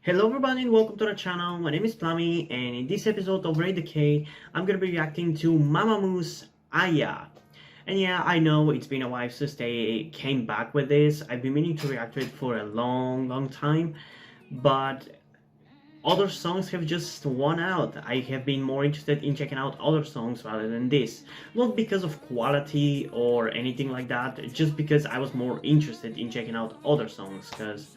Hello everybody and welcome to the channel. My name is Plummy and in this episode of Raid Decay, I'm gonna be reacting to MAMAMOO's Aya. And yeah, I know it's been a while since they came back with this. I've been meaning to react to it for a long time, but other songs have just won out. I have been more interested in checking out other songs rather than this. Not because of quality or anything like that, just because I was more interested in checking out other songs, because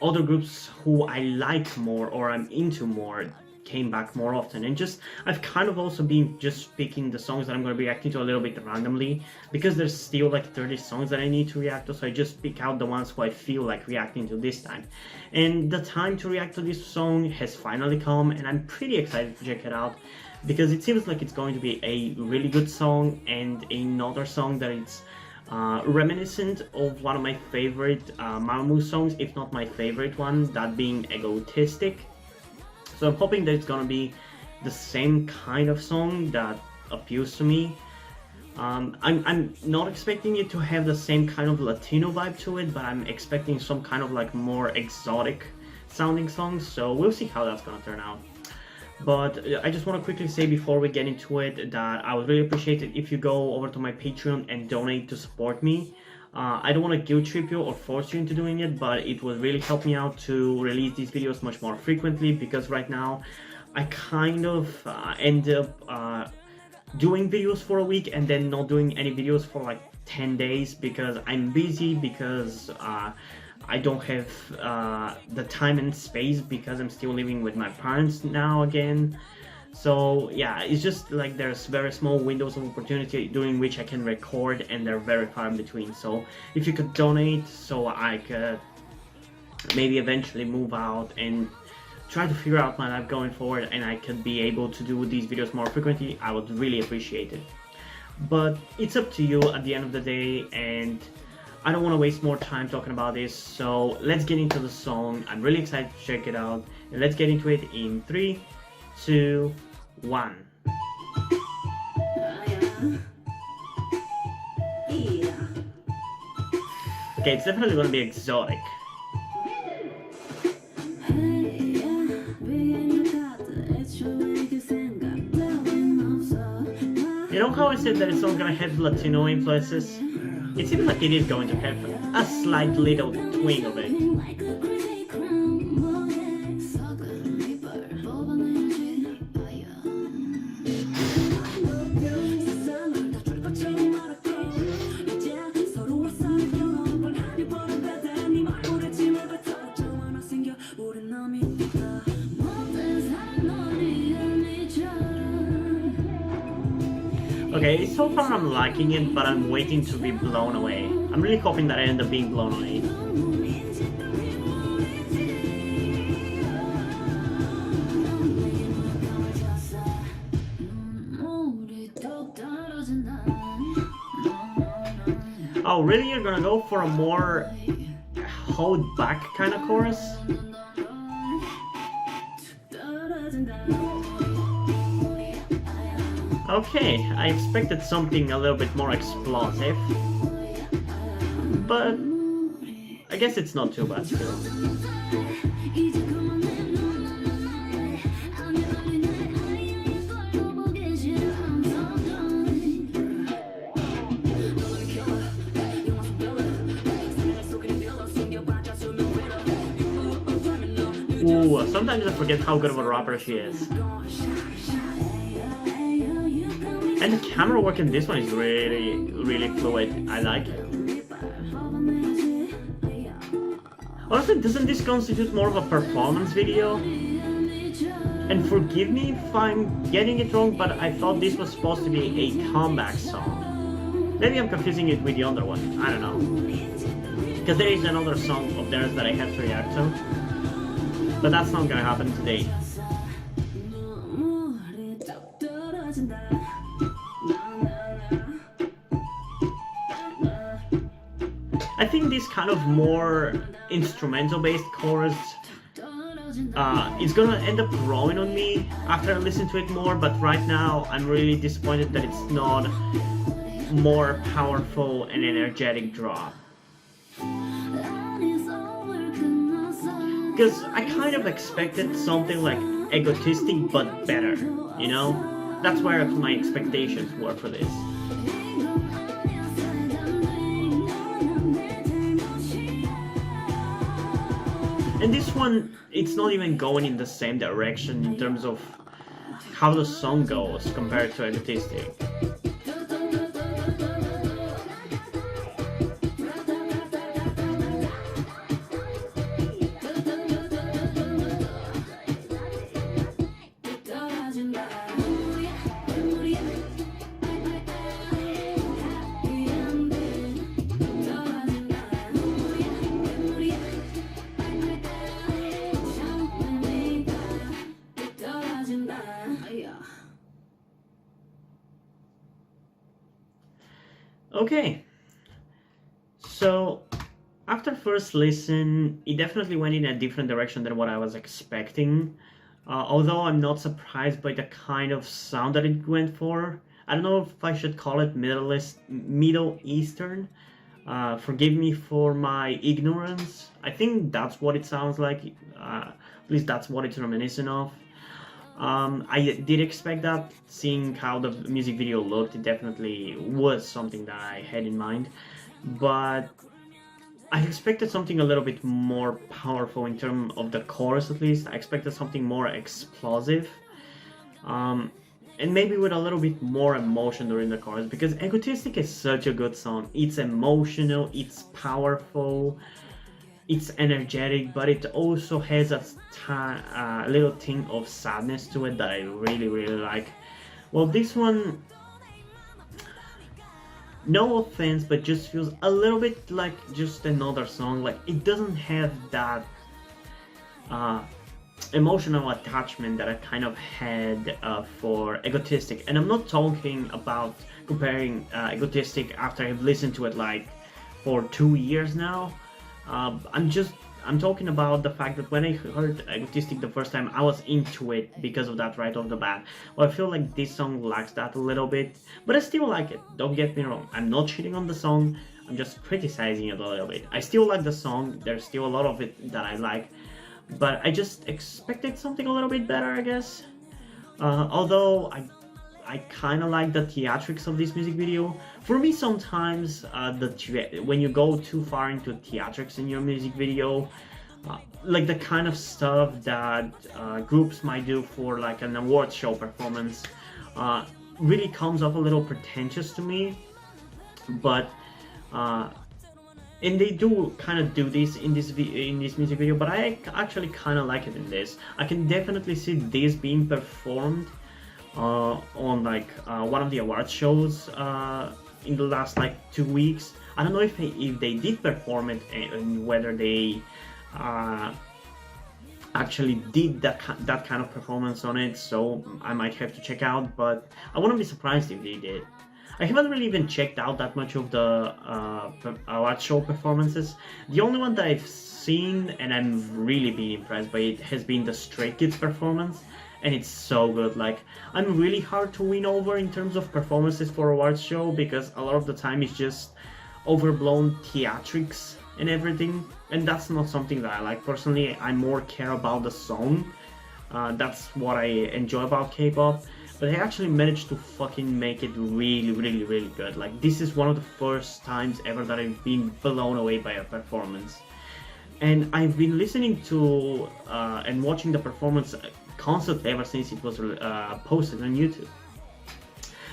other groups who I like more or I'm into more came back more often, and just I've kind of also been just picking the songs that I'm going to be reacting to a little bit randomly, because there's still like 30 songs that I need to react to, so I just pick out the ones who I feel like reacting to this time. And the time to react to this song has finally come, and I'm pretty excited to check it out, because it seems like it's going to be a really good song, and another song that it's reminiscent of one of my favorite MAMAMOO songs, if not my favorite one, that being Egotistic. So I'm hoping that it's gonna be the same kind of song that appeals to me. I'm not expecting it to have the same kind of Latino vibe to it, but I'm expecting some kind of like more exotic sounding songs, so we'll see how that's gonna turn out. But I just want to quickly say before we get into it that I would really appreciate it if you go over to my Patreon and donate to support me. I don't want to guilt trip you or force you into doing it, but it would really help me out to release these videos much more frequently, because right now I kind of end up doing videos for a week and then not doing any videos for like 10 days because I'm busy, because I don't have the time and space, because I'm still living with my parents now again. So yeah, it's just like there's very small windows of opportunity during which I can record, and they're very far in between. So if you could donate so I could maybe eventually move out and try to figure out my life going forward, and I could be able to do these videos more frequently, I would really appreciate it. But it's up to you at the end of the day, and I don't want to waste more time talking about this, so let's get into the song. I'm really excited to check it out, and let's get into it in 3, 2, 1. Okay, it's definitely going to be exotic. You know how I said that it's not going to have Latino influences? It seems like it is going to have a slight little twing of it. Okay, so far I'm liking it, but I'm waiting to be blown away. I'm really hoping that I end up being blown away. Oh, really? You're gonna go for a more hold back kind of chorus? Okay, I expected something a little bit more explosive, but I guess it's not too bad still. Ooh, sometimes I forget how good of a rapper she is. And the camera work in this one is really fluid. I like it. Honestly, doesn't this constitute more of a performance video? And forgive me if I'm getting it wrong, but I thought this was supposed to be a comeback song. Maybe I'm confusing it with the other one. I don't know. Because there is another song of theirs that I have to react to. But that's not gonna happen today. I think this kind of more instrumental-based chorus is gonna end up growing on me after I listen to it more, but right now I'm really disappointed that it's not more powerful and energetic drop. because I kind of expected something like egotistic but better, you know? That's where my expectations were for this. And this one, it's not even going in the same direction in terms of how the song goes compared to Egotistic. Okay, so after first listen, it definitely went in a different direction than what I was expecting. Although I'm not surprised by the kind of sound that it went for. I don't know if I should call it Middle Eastern. Forgive me for my ignorance. I think that's what it sounds like. At least that's what it's reminiscent of. I did expect that, seeing how the music video looked. It definitely was something that I had in mind, but I expected something a little bit more powerful in terms of the chorus. At least I expected something more explosive, and maybe with a little bit more emotion during the chorus, because Egotistic is such a good song. It's emotional, it's powerful, it's energetic, but it also has a little thing of sadness to it that I really, really like. Well, this one, no offense, but just feels a little bit like just another song. Like, it doesn't have that emotional attachment that I kind of had for Egotistic. And I'm not talking about comparing Egotistic after I've listened to it like for 2 years now. I'm talking about the fact that when I heard Egotistic the first time, I was into it because of that right off the bat. Well, I feel like this song lacks that a little bit, but I still like it. Don't get me wrong. I'm not shitting on the song. I'm just criticizing it a little bit. I still like the song. There's still a lot of it that I like, but I just expected something a little bit better, I guess. Although I kind of like the theatrics of this music video. For me, sometimes when you go too far into theatrics in your music video, like the kind of stuff that groups might do for like an award show performance, really comes off a little pretentious to me. But and they do kind of do this in this music video, but I actually kind of like it in this. I can definitely see this being performed on like one of the award shows in the last like 2 weeks. I don't know if they did perform it and whether they actually did that kind of performance on it, so I might have to check out, but I wouldn't be surprised if they did. I haven't really even checked out that much of the award show performances. The only one that I've seen and I'm really been impressed by it has been the Stray Kids performance, and it's so good. Like, I'm really hard to win over in terms of performances for awards show, because a lot of the time it's just overblown theatrics and everything, and that's not something that I like personally. I more care about the song. That's what I enjoy about K-pop, but they actually managed to fucking make it really, really, really good. Like, this is one of the first times ever that I've been blown away by a performance. And I've been listening to and watching the performance constantly ever since it was posted on YouTube.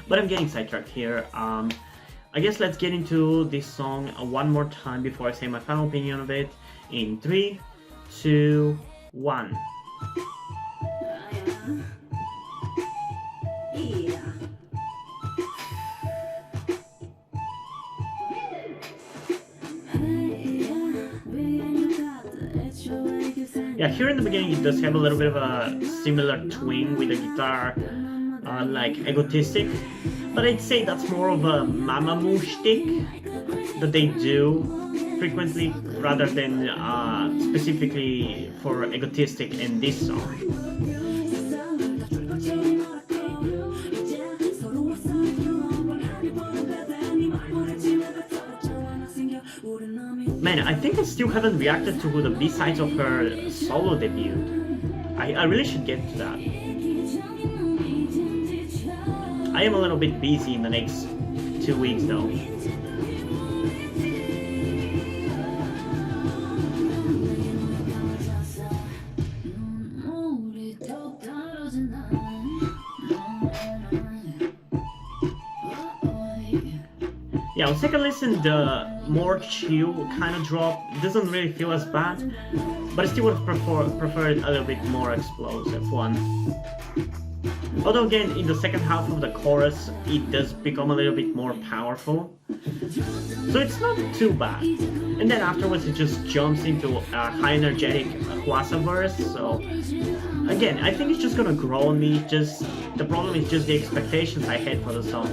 But I'm getting sidetracked here. I guess let's get into this song one more time before I say my final opinion of it. In 3, 2, 1. Yeah, here in the beginning it does have a little bit of a similar twang with the guitar, like Egotistic, but I'd say that's more of a MAMAMOO shtick that they do frequently rather than specifically for Egotistic in this song. Man, I think I still haven't reacted to the B-sides of her solo debut. I really should get to that. I am a little bit busy in the next 2 weeks though. Yeah, on second listen, the more chill kind of drop doesn't really feel as bad, but I still would have preferred a little bit more explosive one. Although again, in the second half of the chorus, it does become a little bit more powerful, so it's not too bad. And then afterwards, it just jumps into a high energetic Huasa verse. So again, I think it's just gonna grow on me. Just the problem is just the expectations I had for the song.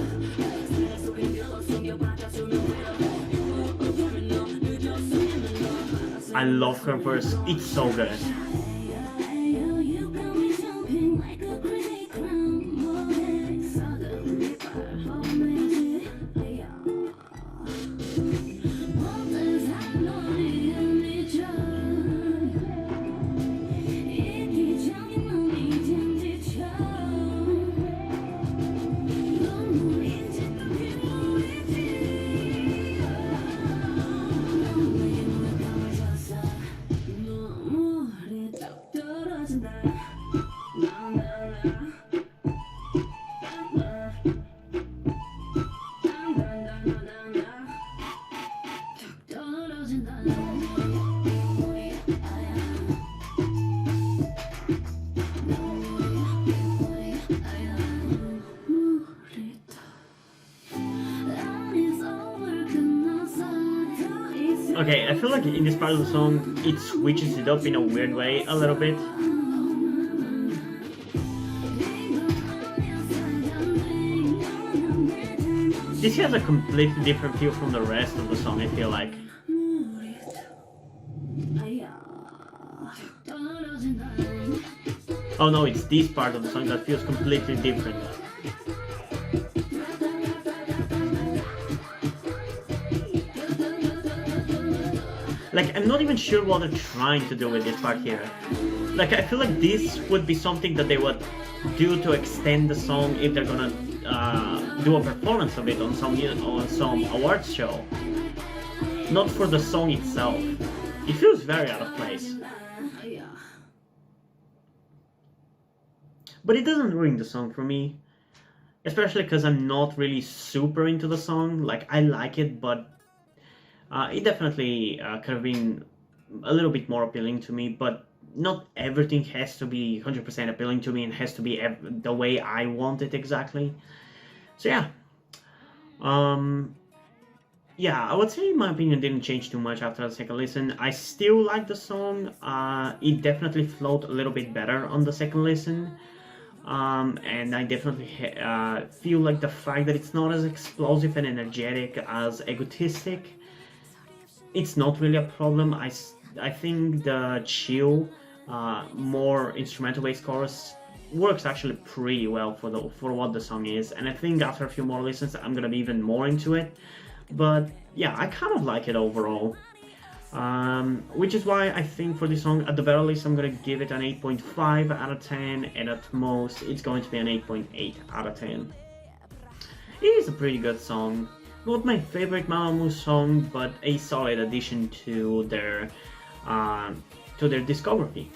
I love her verse, it's so good. Okay, I feel like in this part of the song, it switches it up in a weird way a little bit. This has a completely different feel from the rest of the song, I feel like. Oh no, it's this part of the song that feels completely different. Like, I'm not even sure what they're trying to do with this part here. Like, I feel like this would be something that they would do to extend the song if they're gonna do a performance of it on some awards show. Not for the song itself. It feels very out of place. But it doesn't ruin the song for me. Especially because I'm not really super into the song. Like, I like it, but it definitely could have been a little bit more appealing to me, but not everything has to be 100% appealing to me and has to be the way I want it exactly. So yeah. Yeah, I would say my opinion didn't change too much after the second listen. I still like the song. It definitely flowed a little bit better on the second listen. And I definitely feel like the fact that it's not as explosive and energetic as Egotistic, it's not really a problem. I think the chill, more instrumental-based chorus works actually pretty well for what the song is, and I think after a few more listens I'm gonna be even more into it. But yeah, I kind of like it overall, which is why I think for this song, at the very least, I'm gonna give it an 8.5 out of 10, and at most it's going to be an 8.8 out of 10. It is a pretty good song. Not my favorite MAMAMOO song, but a solid addition to their discography.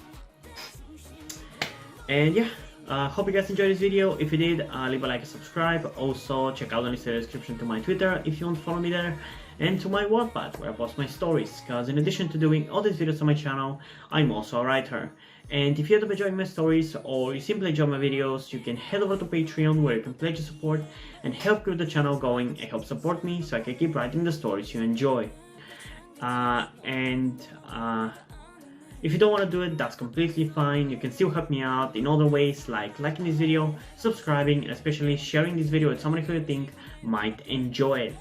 And yeah, hope you guys enjoyed this video. If you did, leave a like and subscribe. Also, check out the link in the description to my Twitter if you want to follow me there, and to my Wattpad where I post my stories. Because in addition to doing all these videos on my channel, I'm also a writer. And if you end up enjoying my stories, or you simply enjoy my videos, you can head over to Patreon where you can pledge your support and help keep the channel going and help support me so I can keep writing the stories you enjoy. If you don't want to do it, that's completely fine. You can still help me out in other ways, like liking this video, subscribing, and especially sharing this video with somebody who you think might enjoy it.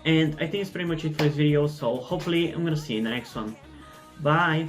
And I think it's pretty much it for this video, so hopefully I'm gonna see you in the next one. Bye!